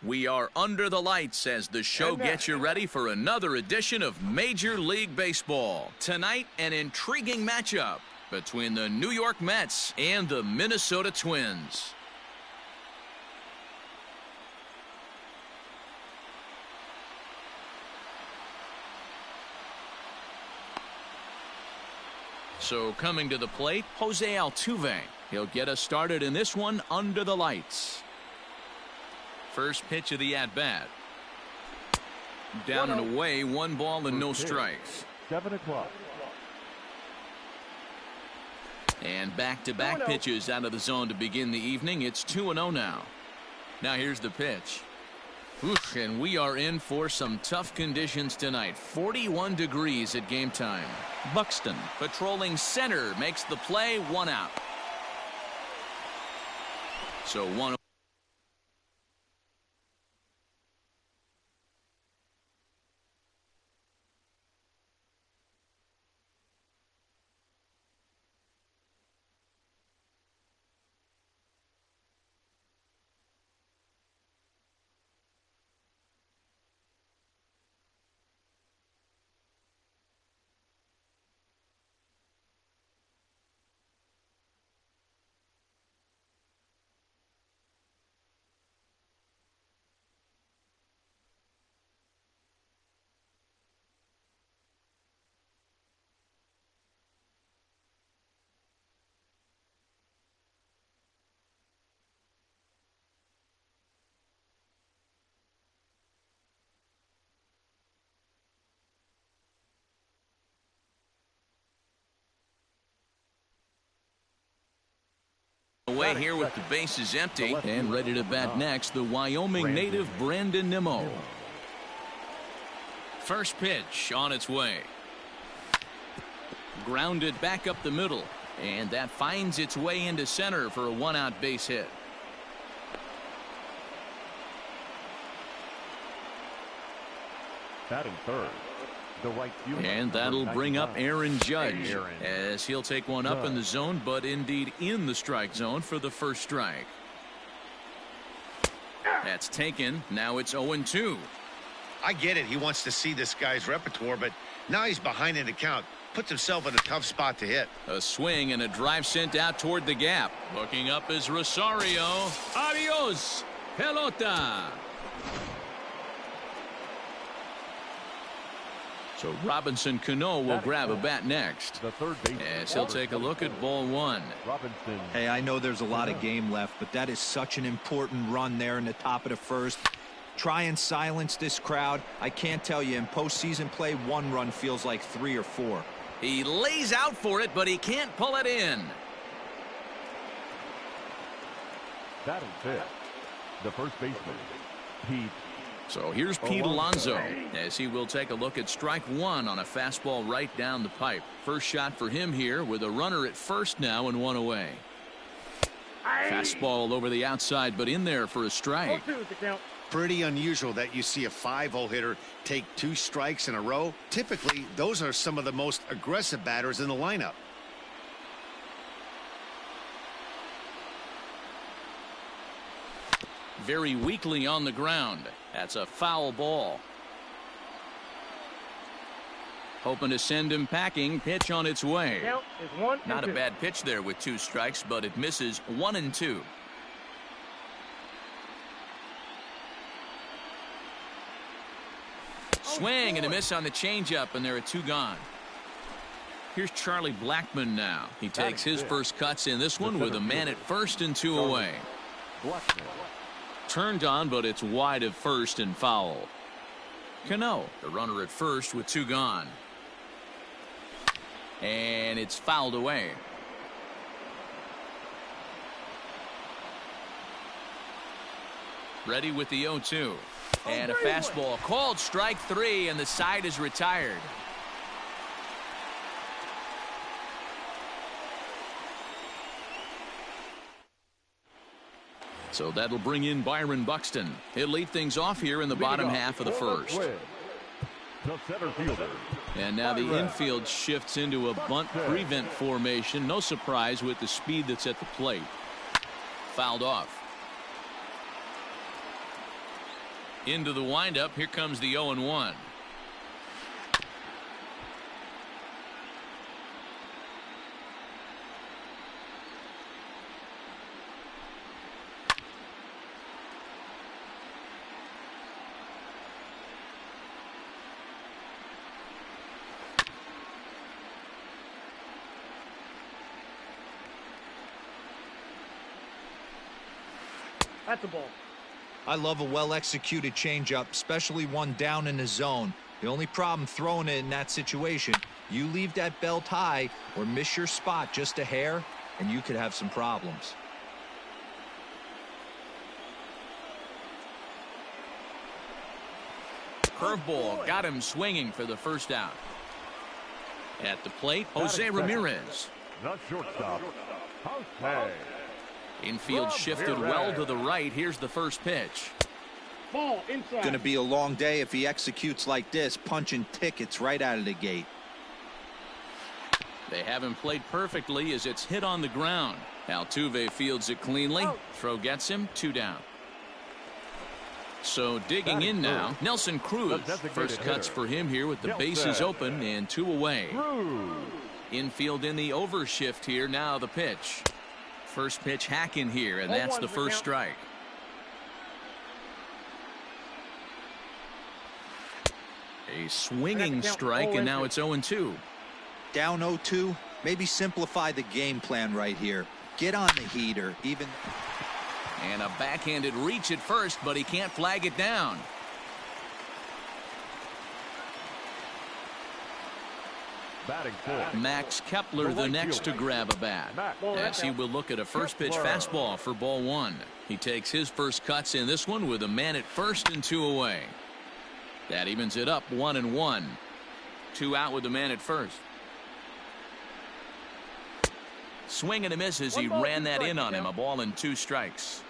We are under the lights as the show gets you ready for another edition of Major League Baseball. Tonight, an intriguing matchup between the New York Mets and the Minnesota Twins. So coming to the plate, Jose Altuve. He'll get us started in this one under the lights. First pitch of the at-bat. Down and away, 1 ball and no strikes. 7 o'clock. And back-to-back pitches out of the zone to begin the evening. It's 2-0 now. Now here's the pitch. Oof, and we are in for some tough conditions tonight. 41 degrees at game time. Buxton patrolling center makes the play, 1 out. So 1. Away here with the bases empty and ready to bat next, the Wyoming native Brandon Nimmo. First pitch on its way. Grounded back up the middle, and that finds its way into center for a 1-out base hit. Batting third. And that'll bring up Aaron Judge as he'll take one up in the zone, but indeed in the strike zone for the first strike. That's taken. Now it's 0-2. I get it. He wants to see this guy's repertoire, but now he's behind in the count. Puts himself in a tough spot to hit. A swing and a drive sent out toward the gap. Looking up is Rosario. Adios, pelota. So Robinson Cano will grab a bat next. The third base. As he'll take a look at ball 1. Robinson. Hey, I know there's a lot of game left, but that is such an important run there in the top of the first. Try and silence this crowd. I can't tell you, in postseason play, 1 run feels like 3 or 4. He lays out for it, but he can't pull it in. Batting fifth. The first baseman, Pete. So here's Pete Alonso as he will take a look at strike 1 on a fastball right down the pipe. First shot for him here with a runner at first now and 1 away. Fastball over the outside, but in there for a strike. Pretty unusual that you see a 5-hole hitter take 2 strikes in a row. Typically, those are some of the most aggressive batters in the lineup. Very weakly on the ground. That's a foul ball. Hoping to send him packing. Pitch on its way. Not a bad pitch there with 2 strikes, but it misses 1-2. Swing and a miss on the changeup, and there are 2 gone. Here's Charlie Blackmon now. He takes his first cuts in this one with a man at first and 2 away. Turned on, but it's wide of first and foul. Cano, the runner at first with 2 gone. And it's fouled away. Ready with the 0-2. And a fastball called strike 3, and the side is retired. So that'll bring in Byron Buxton. He'll lead things off here in the bottom half of the first. The center fielder. And now the infield shifts into a bunt prevent formation. No surprise with the speed that's at the plate. Fouled off. Into the windup. Here comes the 0-1. That's the ball. I love a well-executed changeup, especially one down in the zone. The only problem throwing it in that situation, you leave that belt high or miss your spot just a hair, and you could have some problems. Curveball got him swinging for the first out. At the plate, Jose Ramirez. The shortstop, Jose. Infield shifted well to the right. Here's the first pitch. Ball inside. Going to be a long day if he executes like this, punching tickets right out of the gate. They haven't played perfectly as it's hit on the ground. Altuve fields it cleanly. Throw gets him, 2 down. So digging in now, Nelson Cruz. First cuts for him here with the bases open and 2 away. Infield in the overshift here. Now the pitch. First pitch hack in here, and that's the first strike. A swinging strike, and now it's 0-2. Down 0-2, maybe simplify the game plan right here. Get on the heater, even. And a backhanded reach at first, but he can't flag it down. Batting fourth. Max Kepler the next to grab a bat, as he will look at a first pitch fastball for ball 1. He takes his first cuts in this one with a man at first and 2 away. That evens it up 1-1. 2 out with the man at first. Swing and a miss as he ran that in on him. A ball and 2 strikes.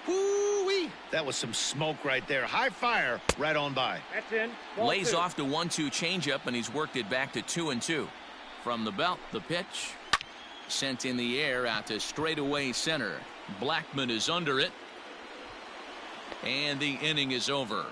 Woo-wee. That was some smoke right there. High fire right on by. That's in. Ball Lays 2. off the 1-2 changeup, and he's worked it back to 2-2. From the belt, the pitch. Sent in the air out to straightaway center. Blackman is under it. And the inning is over.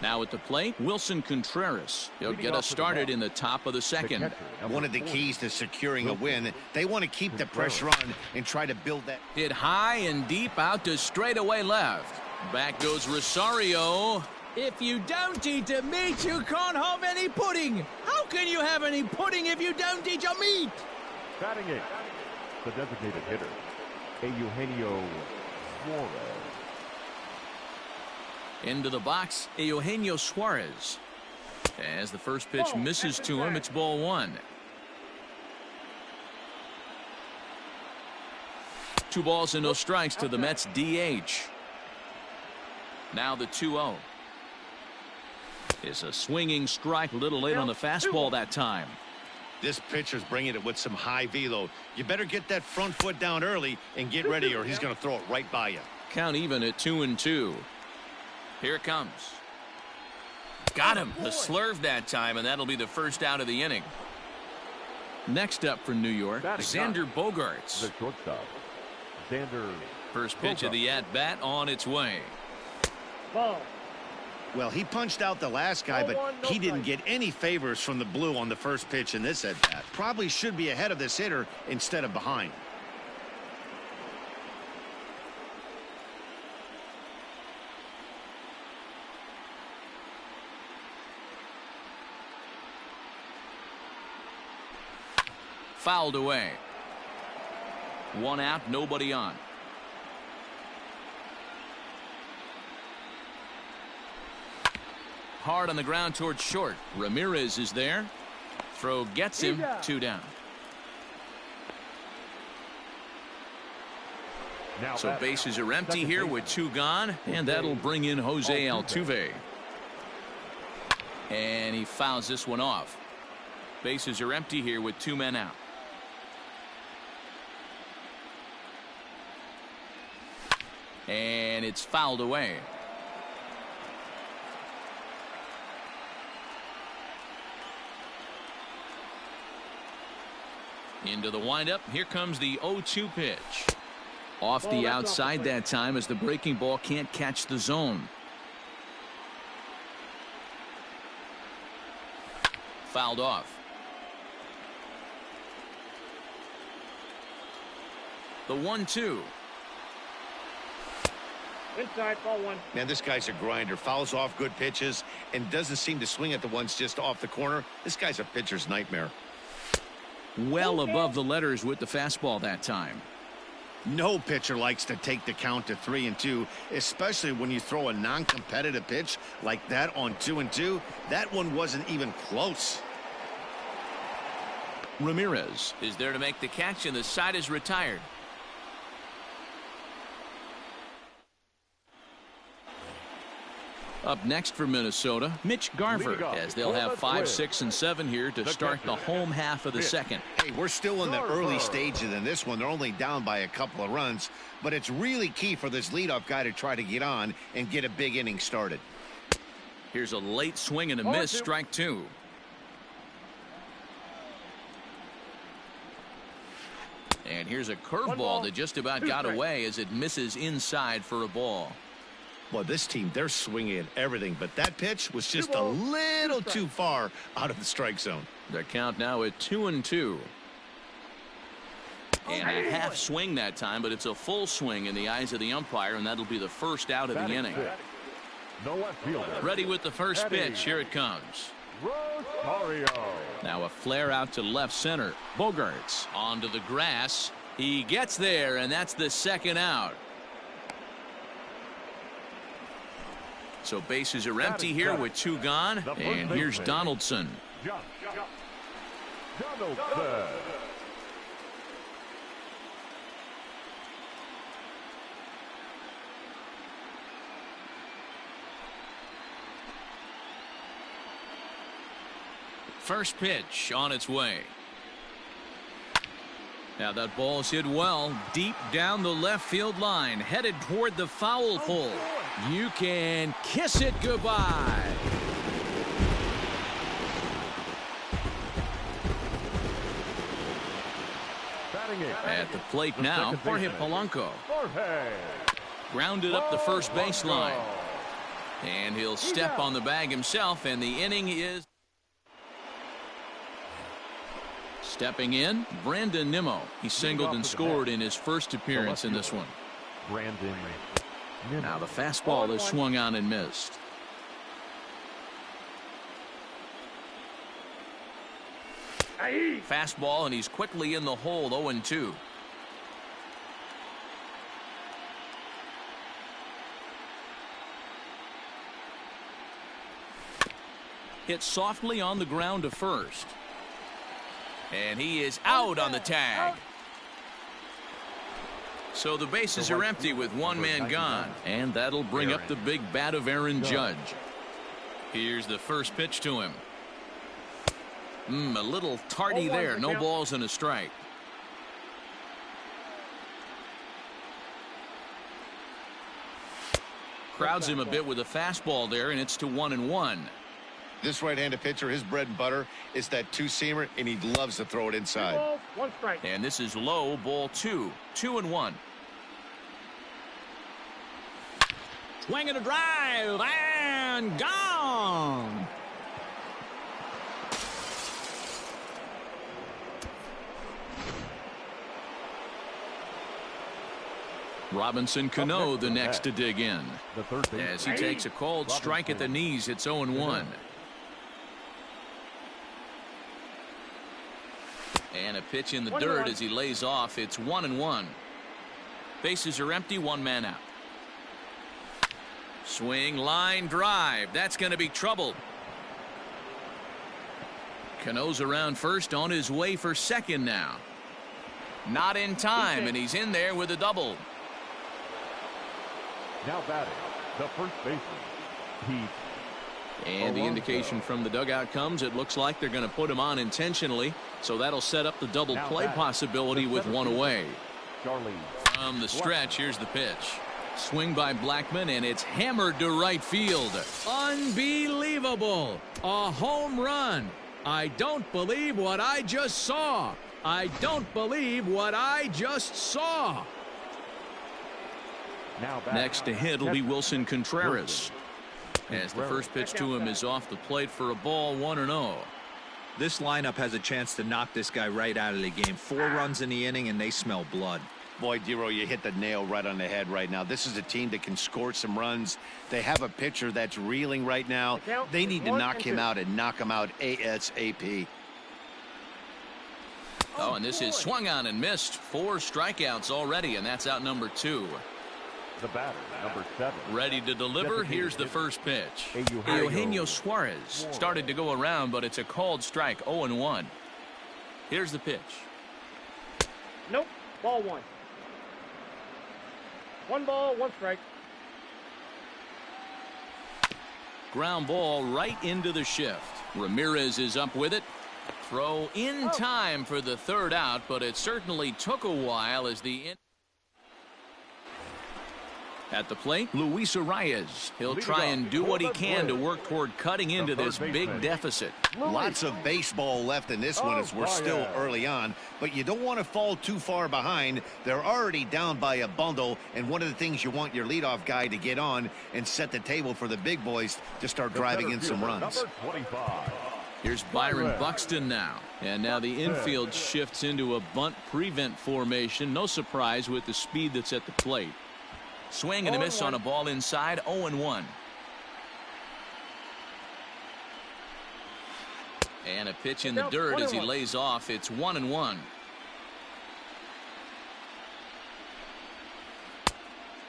Now at the plate, Wilson Contreras. He'll get us started in the top of the second. One of the keys to securing a win, they want to keep the pressure on and try to build that. Hit high and deep out to straightaway left. Back goes Rosario. If you don't eat a meat, you can't have any pudding. How can you have any pudding if you don't eat your meat? Batting 8, the designated hitter, Eugenio Suarez. Into the box, Eugenio Suarez. As the first pitch misses to him, it's ball 1. 2 balls and no strikes to the Mets DH. Now the 2-0. It's a swinging strike, a little late on the fastball that time. This pitcher's bringing it with some high velo. You better get that front foot down early and get ready, or he's going to throw it right by you. Count even at 2-2. Here it comes. Got him. The slurve that time, and that'll be the first out of the inning. Next up for New York, Xander Bogaerts. The shortstop, Xander. First pitch of the at-bat on its way. Ball. Well, he punched out the last guy, but he didn't get any favors from the blue on the first pitch in this at-bat. Probably should be ahead of this hitter instead of behind. Fouled away. 1 out, nobody on. Hard on the ground towards short. Ramirez is there. Throw gets him. 2 down. So bases are empty here with 2 gone, and that'll bring in Jose Altuve. And he fouls this one off. Bases are empty here with 2 men out. And it's fouled away. Into the windup. Here comes the 0-2 pitch. Off Ball the left off the outside plate. that time as the breaking ball can't catch the zone. Fouled off. The 1-2. Inside, ball one. Man, this guy's a grinder. Fouls off good pitches and doesn't seem to swing at the ones just off the corner. This guy's a pitcher's nightmare. Well above the letters with the fastball that time. No pitcher likes to take the count to 3-2, especially when you throw a non-competitive pitch like that on 2-2. That one wasn't even close. Ramirez is there to make the catch, and the side is retired. Up next for Minnesota, Mitch Garver, Leading off, as they'll have Columbus 5, Blitz. 6, and 7 here to The start the catcher, home half of the Mitch. second. Hey, we're still in the Garver. early stages in this one. They're only down by a couple of runs, but it's really key for this leadoff guy to try to get on and get a big inning started. Here's a late swing and a Ball miss, 2. strike 2. And here's a One curveball ball, that just about 2 got strikes. away as it misses inside for a ball. Well, this team, they're swinging at everything, but that pitch was just a balls, little 2 too far out of the strike zone. The count now at 2-2. And a half swing that time, but it's a full swing in the eyes of the umpire, and that'll be the first out of the Batting inning. sixth, Noah Fielder. Ready with the first Ready. pitch. Here it comes. Rosario. Now a flare out to left center. Bogarts onto the grass. He gets there, and that's the second out. So bases are empty here with 2 gone. The first And here's baseman. Donaldson. Josh Donaldson. First pitch on its way. Now that ball's hit well deep down the left field line, headed toward the foul pole. You can kiss it goodbye. Batting eighth. At the plate The now, second Jorge baseman. Polanco. Jorge. Grounded up the first baseline. Polanco. And he'll step on the bag himself, and the inning is... Stepping in, Brandon Nimmo. He singled and scored in his first appearance in this one. Brandon Nimmo. Now the fastball is swung on and missed. Fastball, and he's quickly in the hole, 0-2. Hit softly on the ground to first. And he is out on the tag. So the bases are empty with 1 man gone. And that'll bring up the big bat of Aaron Judge. Here's the first pitch to him. A little tardy there. No balls and a strike. Crowds him a bit with a fastball there, and it's to 1-1. This right-handed pitcher, his bread and butter is that two-seamer, and he loves to throw it inside. Balls, 1 strike. And this is low, ball 2. 2-1. Swing and a drive, and gone. Robinson Cano the next to dig in. The third baseman. As he takes a called strike at the knees, it's 0-1. And a pitch in the dirt as he lays off. It's 1-1. Bases are empty, 1 man out. Swing, line, drive. That's going to be trouble. Cano's around first, on his way for second now. Not in time, and he's in there with a double. Now batting, the first baseman, Pete And the Alonso. indication from the dugout comes, it looks like they're going to put him on intentionally, so that'll set up the double Now play batting, possibility the with center 1 fielder, away. Charlie. From the stretch, here's the pitch. Swing by Blackman, and it's hammered to right field. Unbelievable. A home run. I don't believe what I just saw. I don't believe what I just saw. Now back. Next to hit will be Wilson Contreras. As the first pitch to him is off the plate for a ball, 1-0. This lineup has a chance to knock this guy right out of the game. 4 runs in the inning, and they smell blood. Boy, Dero, you hit the nail right on the head right now. This is a team that can score some runs. They have a pitcher that's reeling right now. They need to knock him out and knock him out ASAP. Oh, and this is swung on and missed. 4 strikeouts already, and that's out number 2. The batter, number 7. Ready to deliver. Here's the first pitch. Eugenio Suarez started to go around, but it's a called strike, 0-1. Here's the pitch. Nope. Ball 1. 1 ball, 1 strike. Ground ball right into the shift. Ramirez is up with it. Throw in time for the 3rd out, but it certainly took a while as at the plate, Luis Arias. He'll try and do what he can to work toward cutting into this big deficit. Lots of baseball left in this one as we're still early on, but you don't want to fall too far behind. They're already down by a bundle, and one of the things you want your leadoff guy to get on and set the table for the big boys to start driving in some runs. Number 25. Here's Byron Buxton now. And now the infield shifts into a bunt prevent formation. No surprise with the speed that's at the plate. Swing and a miss on a ball inside, 0-1. And a pitch in the dirt as he lays off. It's 1-1.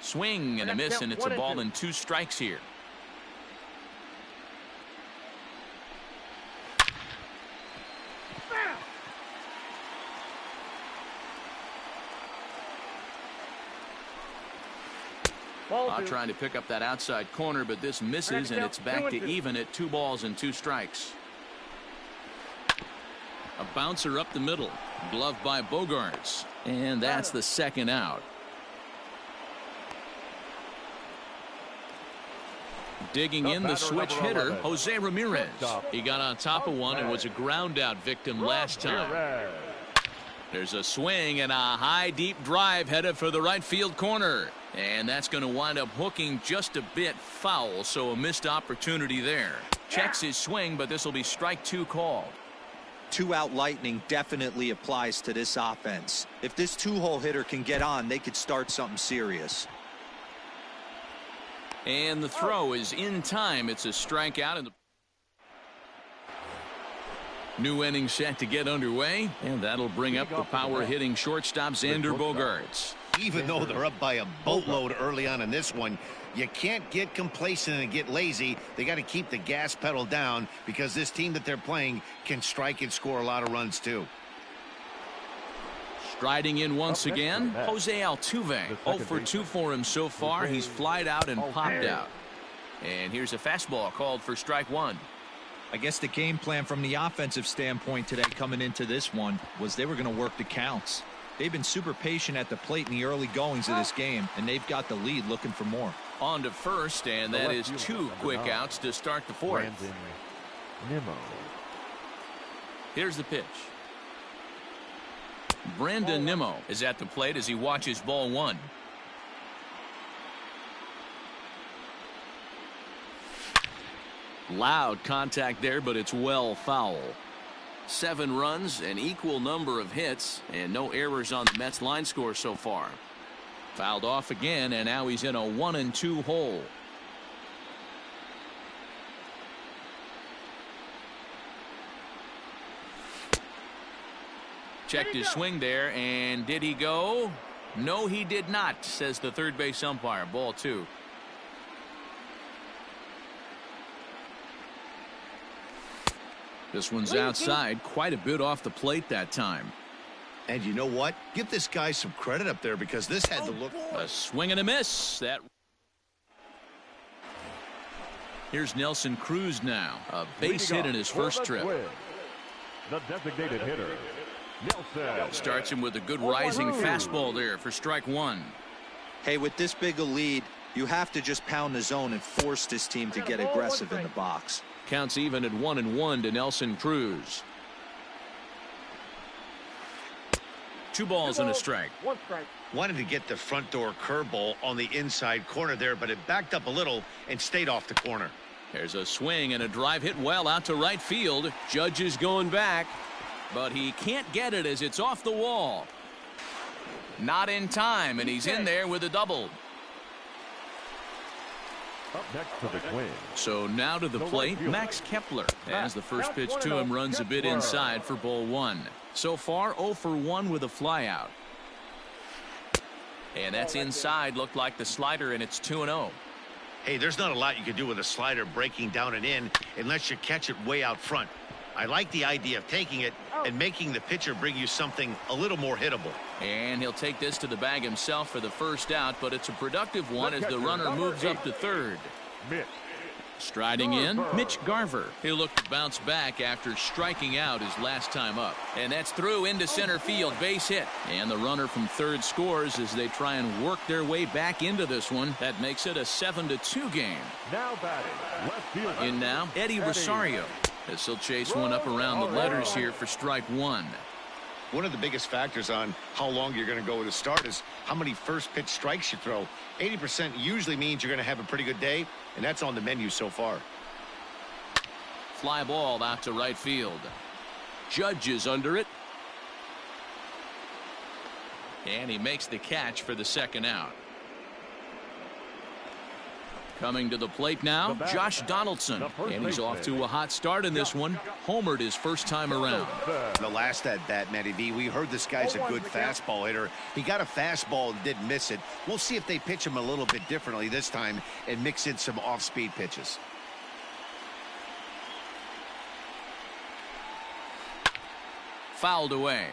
Swing and a miss, and it's a ball and 2 strikes here. Trying to pick up that outside corner, but this misses, and it's back to even at 2 balls and 2 strikes. A bouncer up the middle, gloved by Bogaerts, and that's the 2nd out. Digging in the switch hitter, Jose Ramirez. He got on top of one and was a ground out victim last time. There's a swing and a high deep drive headed for the right field corner. And that's going to wind up hooking just a bit foul, so a missed opportunity there. Checks his swing, but this will be strike 2 called. 2-out lightning definitely applies to this offense. If this 2-hole hitter can get on, they could start something serious. And the throw is in time. It's a strikeout. And the new inning set to get underway, and that'll bring up the power hitting shortstop Xander Bogaerts. Even though they're up by a boatload early on in this one, you can't get complacent and get lazy. They got to keep the gas pedal down because this team that they're playing can strike and score a lot of runs too. Striding in once again, Jose Altuve. 0 for 2 for him so far. He's flied out and popped out. And here's a fastball called for strike 1. I guess the game plan from the offensive standpoint today coming into this one was they were going to work the counts. They've been super patient at the plate in the early goings of this game, and they've got the lead looking for more. On to first, and that is 2 quick outs to start the 4th. Nimmo. Here's the pitch. Brandon Nimmo is at the plate as he watches ball 1. Loud contact there, but it's well foul. 7 runs, an equal number of hits, and no errors on the Mets line score so far. Fouled off again, and now he's in a 1-2 hole. Checked his swing there, and did he go? No, he did not, says the third base umpire. Ball 2. This one's outside, quite a bit off the plate that time. And you know what? Give this guy some credit up there because this had to look. A swing and a miss. That. Here's Nelson Cruz now. A base hit in his first trip. The designated hitter, Nelson. Starts him with a good rising fastball there for strike 1. Hey, with this big a lead, you have to just pound the zone and force this team to get aggressive in the box. Counts even at 1-1 to Nelson Cruz. 2 balls and a strike. 1 strike. Wanted to get the front door curveball on the inside corner there, but it backed up a little and stayed off the corner. There's a swing and a drive hit well out to right field. Judge is going back, but he can't get it as it's off the wall. Not in time, and he's in there with a double. Up next to the Twins. So now to the plate, Max Kepler. As the first pitch to him runs a bit inside for ball one. So far 0 for 1 with a flyout. And that's inside, looked like the slider, and it's 2-0. Hey, there's not a lot you can do with a slider breaking down and in unless you catch it way out front. I like the idea of taking it and making the pitcher bring you something a little more hittable. And he'll take this to the bag himself for the first out, but it's a productive one as the runner moves up to third. Mitch. Striding in, Mitch Garver. He'll look to bounce back after striking out his last time up. And that's through into center field, base hit. And the runner from third scores as they try and work their way back into this one. That makes it a 7-2 game. Now batting, left fielder. In now, Eddie Rosario. As he'll chase one up around the letters here for strike one. One of the biggest factors on how long you're going to go with a start is how many first pitch strikes you throw. 80% usually means you're going to have a pretty good day, and that's on the menu so far. Fly ball out to right field. Judge is under it. And he makes the catch for the second out. Coming to the plate now, Josh Donaldson. And he's off to a hot start in this one. Homered his first time around. The last at bat, Matty V, we heard this guy's a good fastball hitter. He got a fastball and didn't miss it. We'll see if they pitch him a little bit differently this time and mix in some off-speed pitches. Fouled away.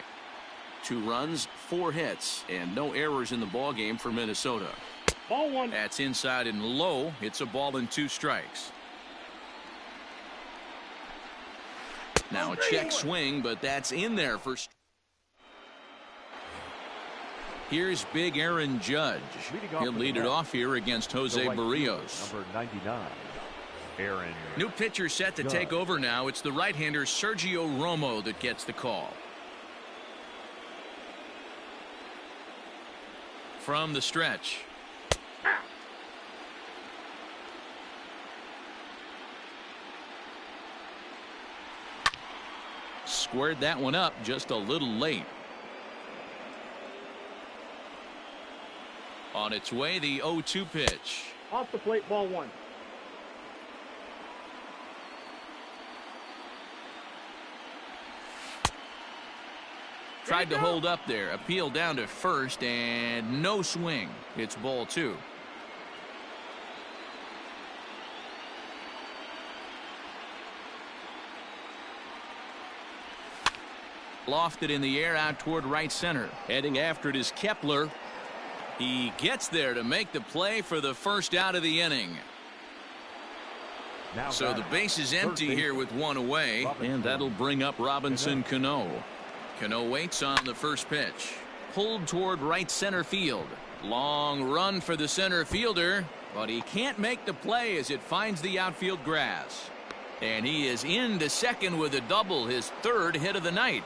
2 runs, 4 hits, and no errors in the ballgame for Minnesota. Ball one. That's inside and low. It's a ball and 2 strikes. Now a check swing, but that's in there for. Here's big Aaron Judge. He'll lead it off here against Jose Barrios. Number 99, Aaron. New pitcher set to take over now. It's the right-hander Sergio Romo that gets the call. From the stretch. Squared that one up just a little late. On its way, the 0-2 pitch. Off the plate, ball one. Tried to hold up there. Appeal down to first and no swing. It's ball 2. Lofted in the air out toward right center. Heading after it is Kepler. He gets there to make the play for the first out of the inning. So the base is empty here with 1 away, and that'll bring up Robinson Cano. Cano waits on the first pitch. Pulled toward right center field. Long run for the center fielder, but he can't make the play as it finds the outfield grass. And he is into second with a double, his 3rd hit of the night.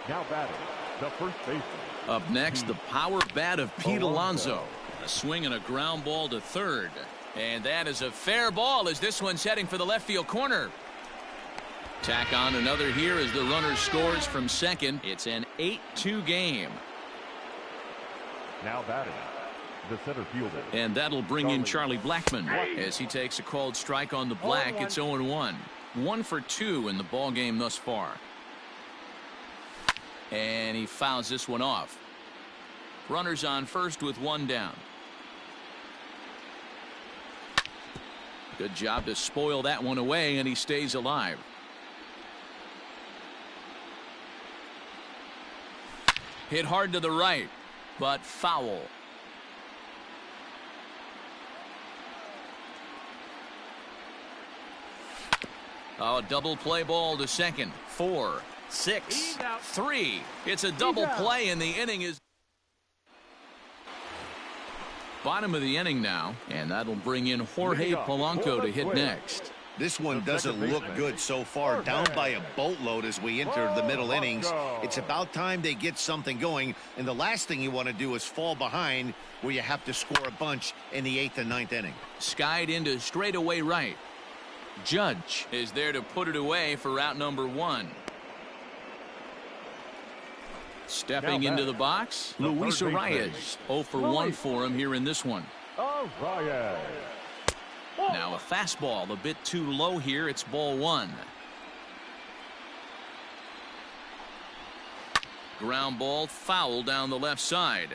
Now batting, the first baseman. Up next, the power bat of Pete Alonso. A swing and a ground ball to third. And that is a fair ball as this one's heading for the left field corner. Tack on another here as the runner scores from second. It's an 8-2 game. Now batting, the center fielder. And that'll bring in Charlie Blackmon as he takes a called strike on the black. It's 0-1. 1 for 2 in the ball game thus far. And he fouls this one off. Runners on first with 1 down. Good job to spoil that one away, and he stays alive. Hit hard to the right, but foul. Oh, double play ball to second. 4, 6, 3. It's a double play, and the inning is bottom of the inning now, and that'll bring in Jorge Polanco to hit next. This one doesn't look good so far. Down by a boatload as we enter the middle innings. It's about time they get something going. And the last thing you want to do is fall behind where you have to score a bunch in the 8th and 9th inning. Skied into straightaway right. Judge is there to put it away for out number 1. Stepping into the box, Luis Arias. 0 for 1 for him here in this one. Arias. Now a fastball a bit too low here. It's ball 1. Ground ball foul down the left side.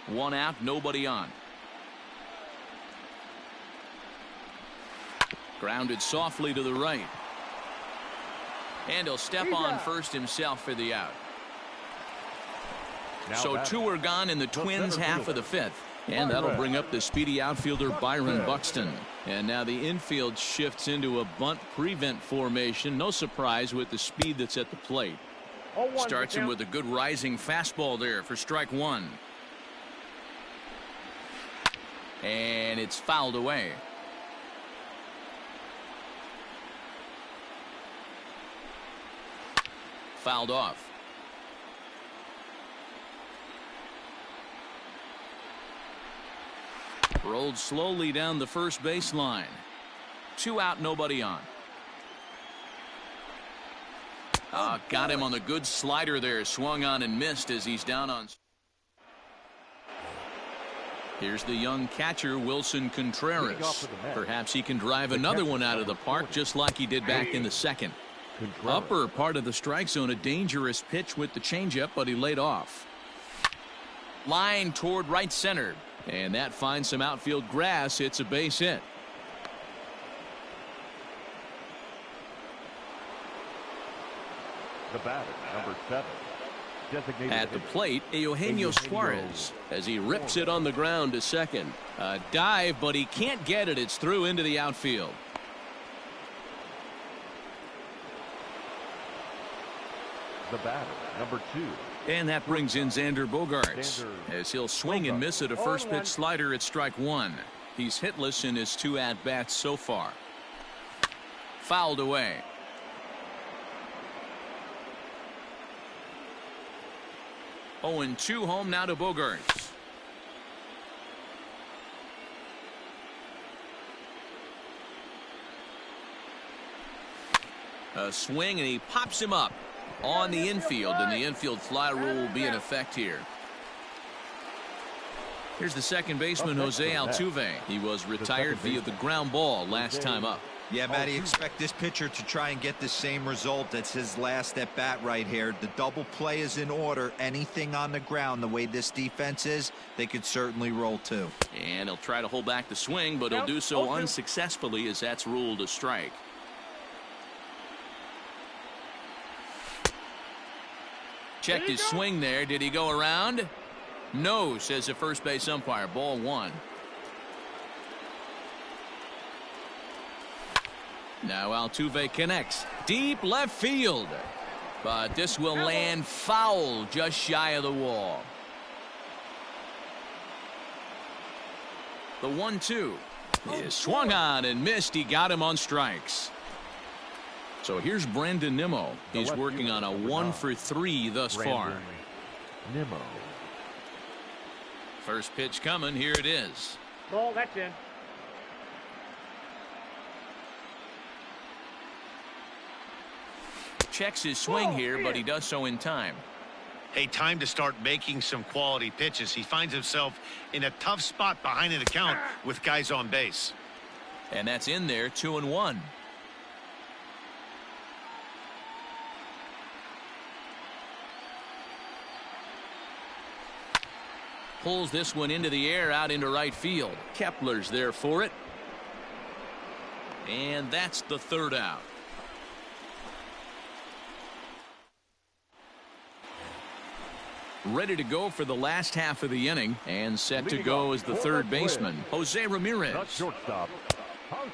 1 out, nobody on. Grounded softly to the right. And he'll step on first himself for the out. So 2 are gone in the Twins' half of the 5th. And that'll bring up the speedy outfielder Byron Buxton. And now the infield shifts into a bunt prevent formation. No surprise with the speed that's at the plate. Starts him with a good rising fastball there for strike 1. And it's fouled away. Fouled off. Rolled slowly down the first baseline. 2 out, nobody on. Got him on the good slider there. Swung on and missed as he's down on. Here's the young catcher, Wilson Contreras. Perhaps he can drive another one out of the park just like he did back in the 2nd. Upper part of the strike zone, a dangerous pitch with the changeup, but he laid off. Line toward right center. And that finds some outfield grass. It's a base hit. The batter, number 7. Designated at the plate, Eugenio Suarez as he rips it on the ground to second. A dive, but he can't get it. It's through into the outfield. The batter, number 2. And that brings in Xander Bogaerts as he'll swing and miss at a first pitch slider at strike 1. He's hitless in his 2 at-bats so far. Fouled away. Oh, and 2 home now to Bogaerts. A swing and he pops him up on the infield, and the infield fly rule will be in effect here. Here's the second baseman, Jose Altuve. He was retired via the ground ball last time up. Yeah, Matty, expect this pitcher to try and get the same result. That's his last at bat right here. The double play is in order. Anything on the ground, the way this defense is, they could certainly roll 2. And he'll try to hold back the swing, but he'll do so unsuccessfully as that's ruled a strike. Checked his swing there. Did he go around? No, says the first base umpire. Ball 1. Now Altuve connects. Deep left field. But this will land foul just shy of the wall. The 1-2 is swung on and missed. He got him on strikes. So here's Brandon Nimmo. He's working on a 1 for 3 thus far. Nimmo. First pitch coming. Here it is. Ball, that's in. Checks his swing here, but he does so in time. Hey, time to start making some quality pitches. He finds himself in a tough spot behind the count with guys on base. And that's in there. 2-1. Pulls this one into the air out into right field. Kepler's there for it. And that's the 3rd out. Ready to go for the last half of the inning and set to go as the 3rd baseman, Jose Ramirez.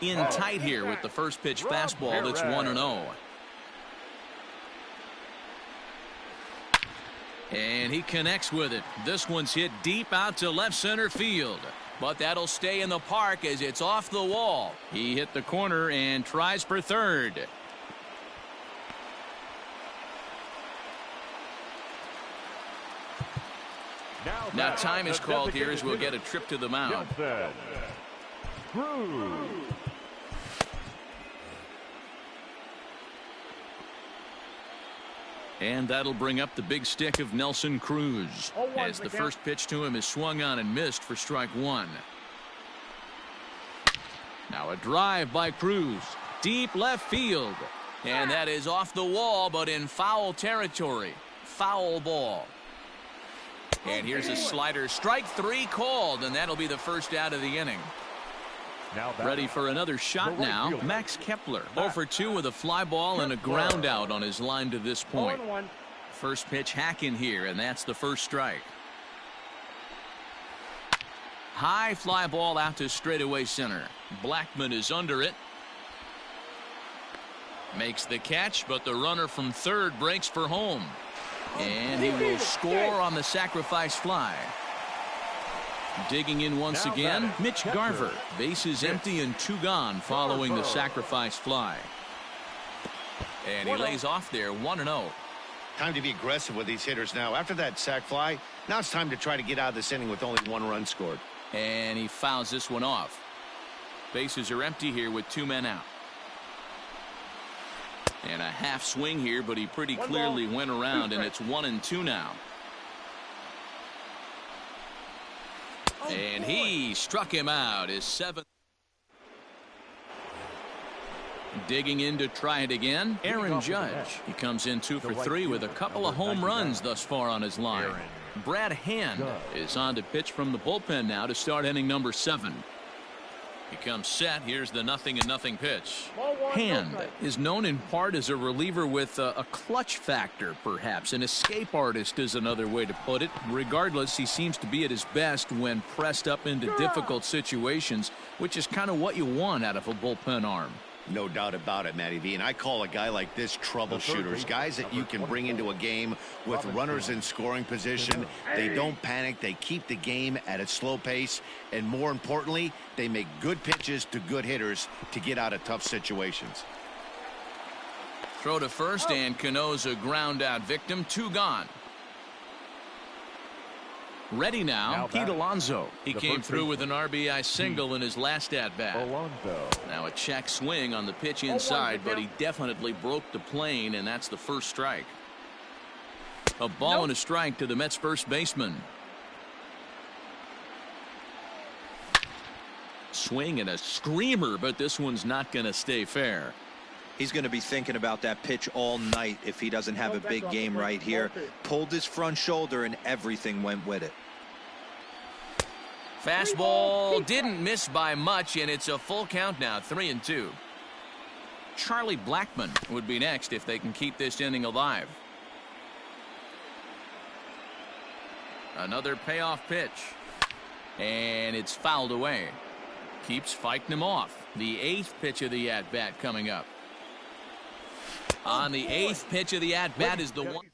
In tight here with the first pitch fastball that's 1-0. And he connects with it. This one's hit deep out to left center field. but that'll stay in the park as it's off the wall. He hit the corner and tries for third. Now time is called here as we'll get a trip to the mound. And that'll bring up the big stick of Nelson Cruz as the first pitch to him is swung on and missed for strike one. Now a drive by Cruz, deep left field, and that is off the wall but in foul territory. Foul ball. And here's a slider. Strike three called, and that'll be the first out of the inning. Ready for another shot now. Max Kepler 0 for 2 with a fly ball and a ground out on his line to this point. First pitch hack in here, and that's the first strike. High fly ball out to straightaway center. Blackmon is under it. Makes the catch, but the runner from third breaks for home. And he will score on the sacrifice fly. Digging in once again, Mitch Garver. Bases empty and 2 gone following the sacrifice fly. And he lays off there 1-0. Time to be aggressive with these hitters now. After that sac fly, now it's time to try to get out of this inning with only 1 run scored. And he fouls this one off. Bases are empty here with 2 men out. And a half swing here, but he pretty clearly went around, and it's 1-2 now. And he struck him out. His 7th. Digging in to try it again, Aaron Judge. He comes in 2 for 3 with a couple of home runs thus far on his line. Brad Hand is on to pitch from the bullpen now to start inning number 7. He comes set. Here's the 0-0 pitch. Hand is known in part as a reliever with a clutch factor, perhaps. An escape artist is another way to put it. Regardless, he seems to be at his best when pressed up into difficult situations, which is kind of what you want out of a bullpen arm. No doubt about it, Matty V. And I call a guy like this troubleshooters, guys that you can bring into a game with runners in scoring position. They don't panic. They keep the game at a slow pace. And more importantly, they make good pitches to good hitters to get out of tough situations. Throw to first, and Cano's a ground out victim. 2 gone. Ready now, Pete Alonso. He came through with an RBI single in his last at-bat. Now a check swing on the pitch inside, but he definitely broke the plane, and that's the first strike. A ball and a strike to the Mets first baseman. Swing and a screamer, but this one's not going to stay fair. He's going to be thinking about that pitch all night if he doesn't have a big game right here. Pulled his front shoulder and everything went with it. Fastball didn't miss by much, and it's a full count now, 3-2. Charlie Blackmon would be next if they can keep this inning alive. Another payoff pitch, and it's fouled away. Keeps fighting him off. The 8th pitch of the at-bat coming up. On the 8th pitch of the at-bat is the one.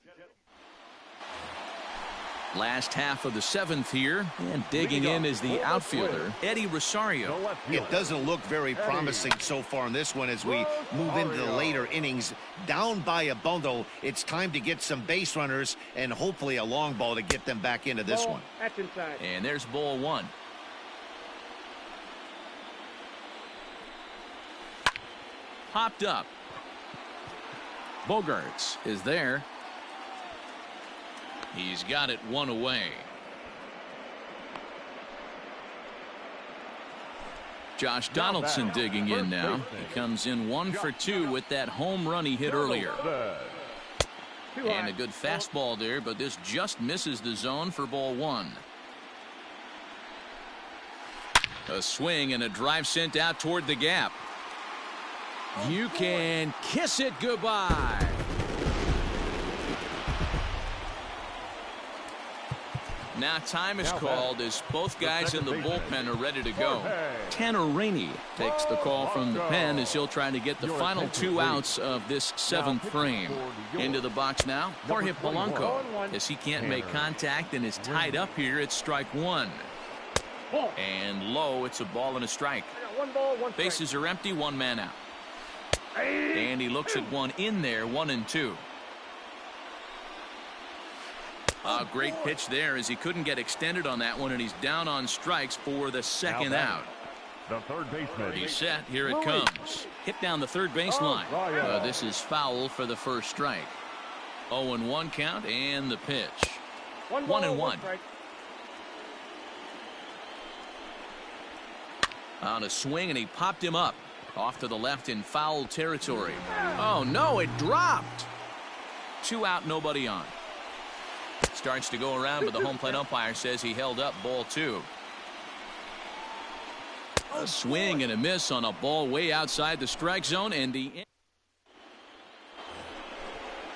Last half of the 7th here, and digging in is the outfielder, Eddie Rosario. It doesn't look very promising so far in this one as we move into the later innings. Down by a bundle, it's time to get some base runners and hopefully a long ball to get them back into this one. That's inside. And there's ball 1. Popped up. Bogarts is there. He's got it 1 away. Josh Donaldson digging in now. He comes in 1 for 2 with that home run he hit earlier. And a good fastball there, but this just misses the zone for ball 1. A swing and a drive sent out toward the gap. You can kiss it goodbye. Now time is called as both guys in the bullpen are ready to go. Tanner Rainey takes the call from the pen as he'll try to get the final 2 outs of this 7th frame. Into the box now, Jorge Polanco, as he can't make contact and is tied up here at strike 1. Ball. And low, it's a ball and a strike. I got 1 ball, 1 strike. Bases are empty, 1 man out. And he looks at one in there, 1-2. A great pitch there as he couldn't get extended on that one, and he's down on strikes for the second out. The third baseman. He's set. Here it comes. Hit down the third baseline. This is foul for the first strike. 0-1 count and the pitch. 1 ball, 1-1. strike. On a swing, and he popped him up. Off to the left in foul territory. Oh, no, it dropped. 2 out, nobody on. Starts to go around, but the home plate umpire says he held up ball 2. A swing and a miss on a ball way outside the strike zone, and the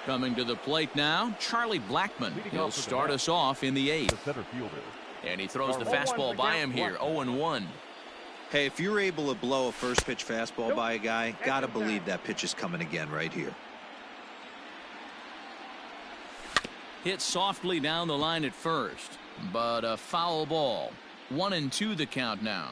coming to the plate now, Charlie Blackmon. He'll start us off in the 8th. The center fielder. And he throws the fastball by him here, 0-1. Hey, if you're able to blow a first pitch fastball by a guy, gotta believe that pitch is coming again right here. Hit softly down the line at first, but a foul ball. 1-2 the count now.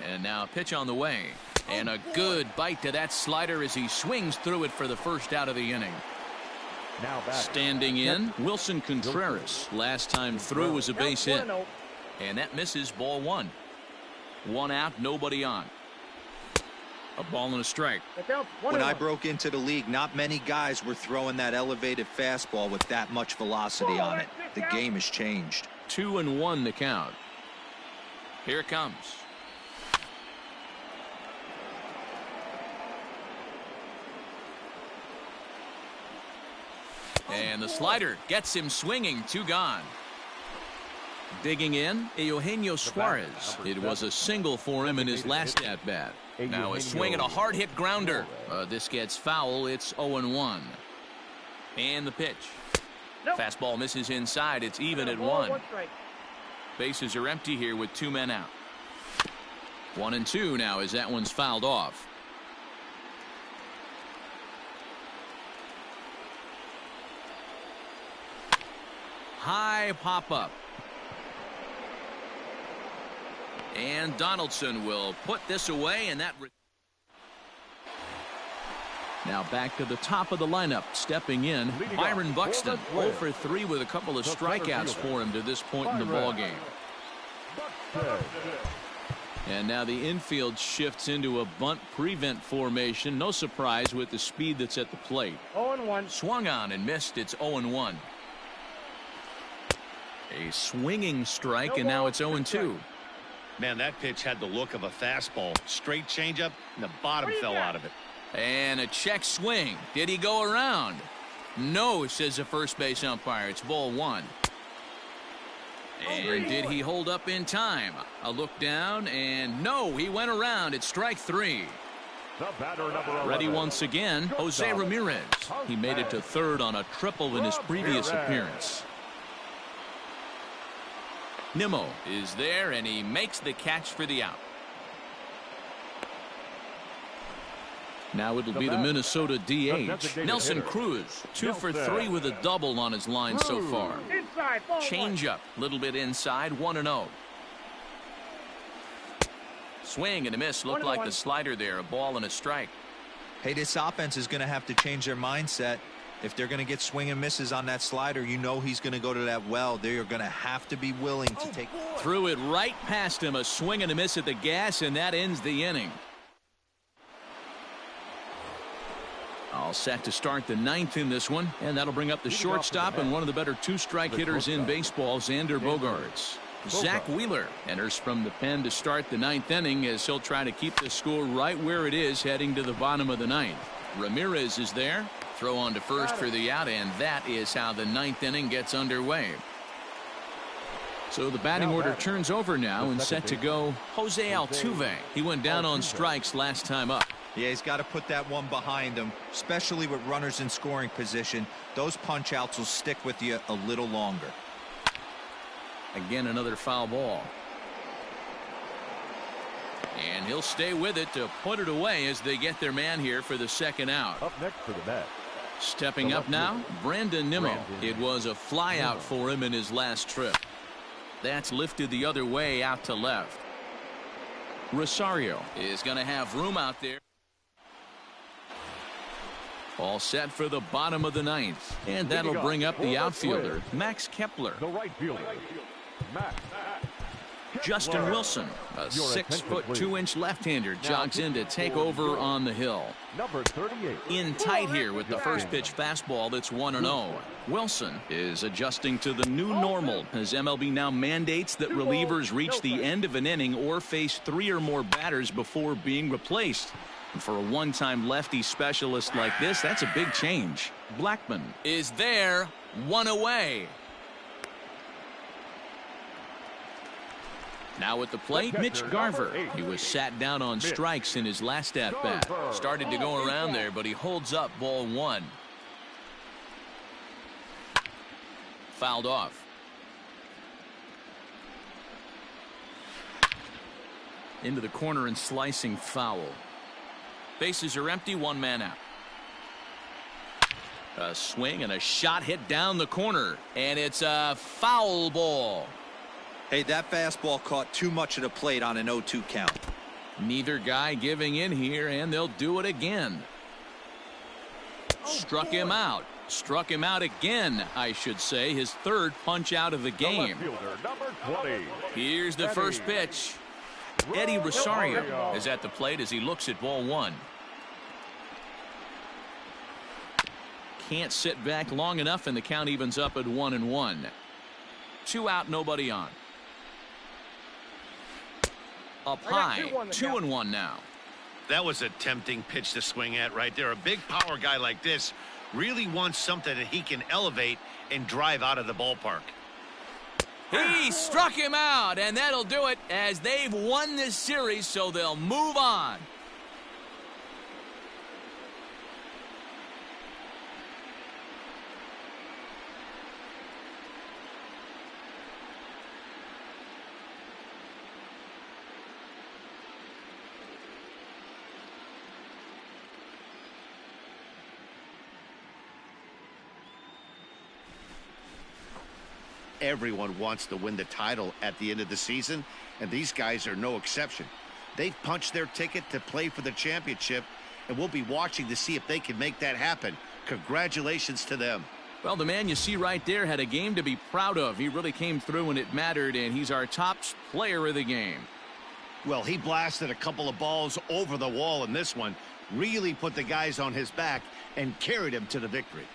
And now a pitch on the way. And a good bite to that slider as he swings through it for the first out of the inning. Now back. Standing in, Wilson Contreras. Last time through was a base hit. And that misses, ball 1. 1 out, nobody on. A ball and a strike. When I broke into the league, not many guys were throwing that elevated fastball with that much velocity on it. The game has changed. 2-1 the count. Here it comes. And the slider gets him swinging. 2 gone. Digging in, Eugenio Suarez. It was a single for him in his last at bat. Now a swing and a hard hit grounder. This gets foul. It's 0-1. And the pitch. Fastball misses inside. It's even at 1. Bases are empty here with 2 men out. 1-2 now as that one's fouled off. High pop up. And Donaldson will put this away, and that now back to the top of the lineup. Stepping in, Byron Buxton. 0 for 3 with a couple of strikeouts for him to this point in the ball game. And now the infield shifts into a bunt prevent formation. No surprise with the speed that's at the plate. 0-1. Swung on and missed. It's 0-1. A swinging strike, and now it's 0-2. Man, that pitch had the look of a fastball. Straight changeup, and the bottom fell out of it. And a check swing. Did he go around? No, says the first base umpire. It's ball 1. And did he hold up in time? A look down, and no, he went around. It's strike 3. Ready once again, Jose Ramirez. He made it to third on a triple in his previous appearance. Nimmo is there, and he makes the catch for the out. Now it'll be the Minnesota DH, Nelson Cruz. 2 for 3 with a double on his line so far. Change up, a little bit inside, 1-0. Swing and a miss. Looked like the slider there, a ball and a strike. Hey, this offense is going to have to change their mindset. If they're going to get swing and misses on that slider, you know he's going to go to that well. They are going to have to be willing to take. Threw it right past him. A swing and a miss at the gas, and that ends the inning. All set to start the 9th in this one, and that'll bring up the shortstop and one of the better 2-strike hitters in baseball, Xander Bogaerts. Zach Wheeler enters from the pen to start the 9th inning as he'll try to keep the score right where it is heading to the bottom of the 9th. Ramirez is there. Throw on to first for the out, and that is how the 9th inning gets underway. So the batting order turns over now and set to go Jose Altuve. He went down on strikes last time up. Yeah, he's got to put that one behind him, especially with runners in scoring position. Those punch outs will stick with you a little longer. Again, another foul ball. And he'll stay with it to put it away as they get their man here for the second out. Up next for the bat, Stepping up now, Brandon Nimmo. It was a flyout for him in his last trip. That's lifted the other way out to left. Rosario is going to have room out there. All set for the bottom of the ninth. And that'll bring up the outfielder, Max Kepler. The right fielder, Max. Justin Wilson, a 6'2" left-hander, jogs in to take over on the hill. Number 38. In tight here with the first pitch fastball that's 1-0. Wilson is adjusting to the new normal as MLB now mandates that relievers reach the end of an inning or face 3 or more batters before being replaced. And for a one-time lefty specialist like this, that's a big change. Blackman is there, 1 away. Now at the plate, Mitch Garver. He was sat down on strikes in his last at-bat. Started to go around there, but he holds up ball 1. Fouled off. Into the corner and slicing foul. Bases are empty, 1 man out. A swing and a shot hit down the corner, and it's a foul ball. Hey, that fastball caught too much of the plate on an 0-2 count. Neither guy giving in here, and they'll do it again. Struck him out. Struck him out again, I should say. His 3rd punch out of the game. Number 20. Here's the first pitch. Eddie Rosario is at the plate as he looks at ball 1. Can't sit back long enough, and the count evens up at 1-1. 2 out, nobody on. Up high, 2-1 now. That was a tempting pitch to swing at right there. A big power guy like this really wants something that he can elevate and drive out of the ballpark. He struck him out, and that'll do it as they've won this series, so they'll move on. Everyone wants to win the title at the end of the season, and these guys are no exception. They've punched their ticket to play for the championship, and we'll be watching to see if they can make that happen. Congratulations to them. Well, the man you see right there had a game to be proud of. He really came through when it mattered, and he's our top player of the game. Well, he blasted a couple of balls over the wall in this one, really put the guys on his back and carried him to the victory.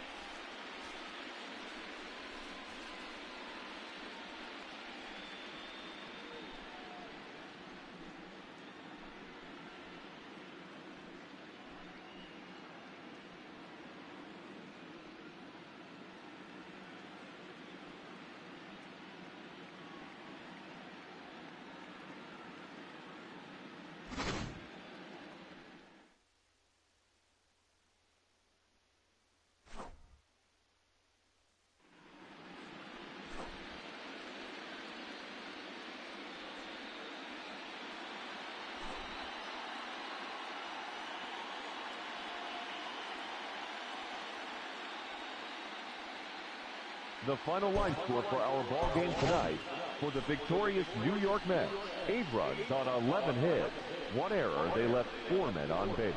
The final line score for our ball game tonight: for the victorious New York Mets, 8 runs on 11 hits, 1 error. They left 4 men on base.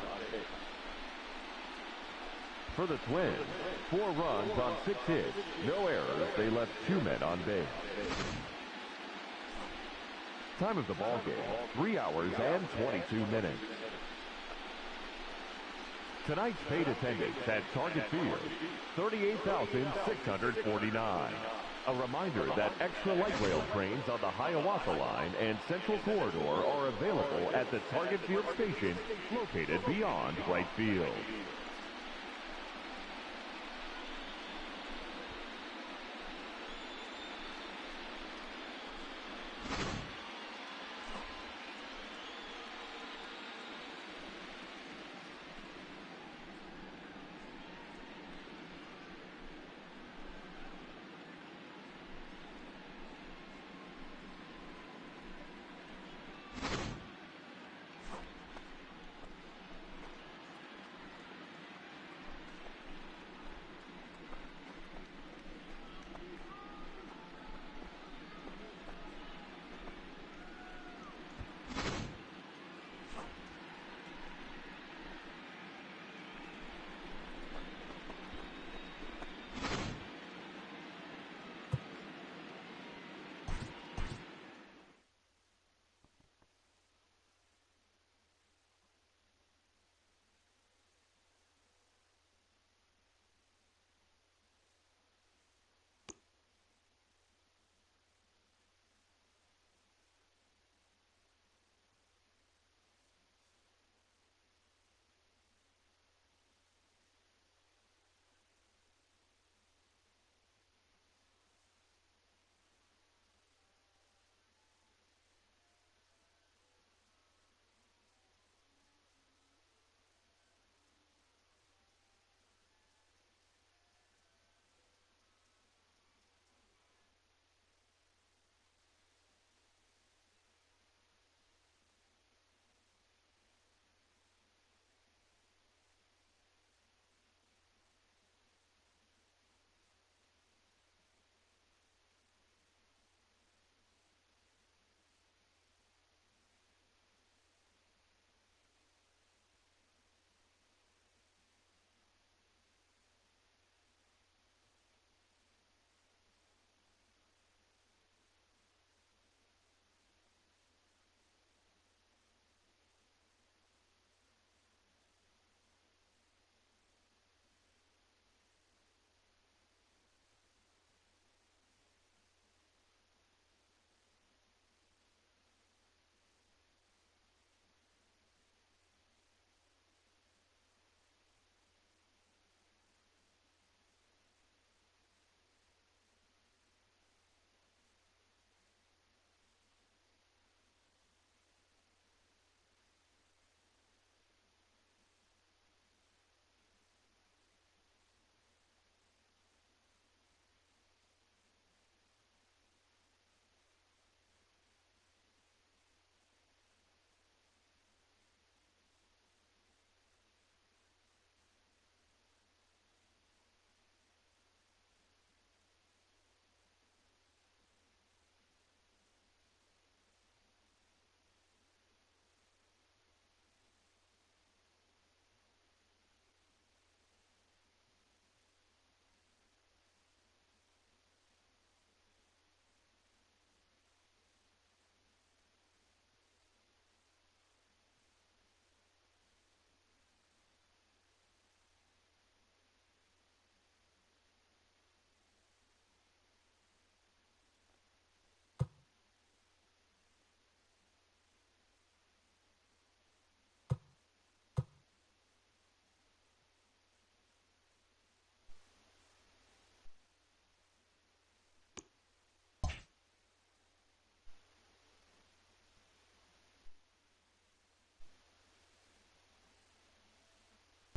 For the Twins, 4 runs on 6 hits, no errors. They left 2 men on base. Time of the ball game: 3 hours and 22 minutes. Tonight's paid attendance at Target Field, 38,649. A reminder that extra light rail trains on the Hiawatha Line and Central Corridor are available at the Target Field station located beyond right field.